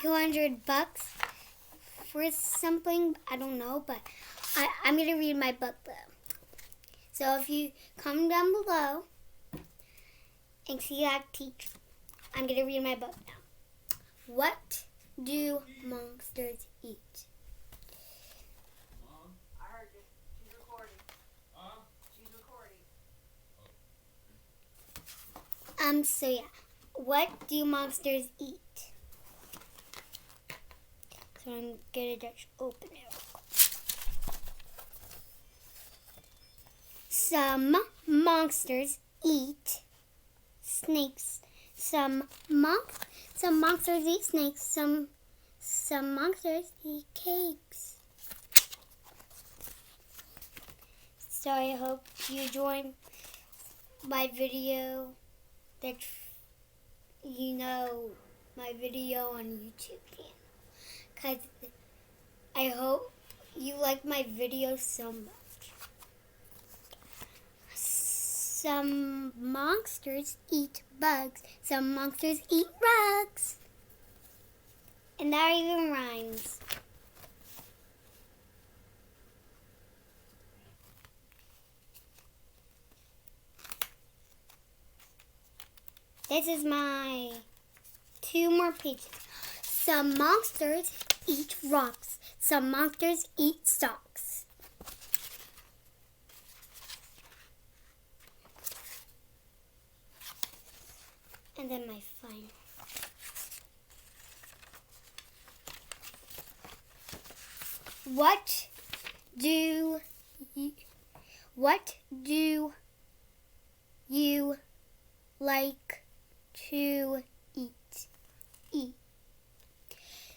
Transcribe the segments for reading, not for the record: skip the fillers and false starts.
$200 for something. I don't know, but I'm going to read my book though. So if you comment down below and see that teacher, I'm going to read my book now. What do monsters eat? Mom? I heard you. She's recording. Huh? She's recording. So yeah. What do monsters eat? So I'm going to just open it real quick. Some monsters eat snakes. Some monsters eat snakes. Some monsters eat cakes. So I hope you join my video. That you know my video on YouTube channel. Cause I hope you like my video so much. Some monsters eat bugs. Some monsters eat rugs. And that even rhymes. This is my 2 more pages. Some monsters eat rocks. Some monsters eat socks. And then my final. What do you like to eat?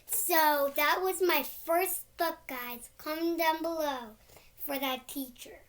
So that was my first book, guys. Comment down below for that teacher.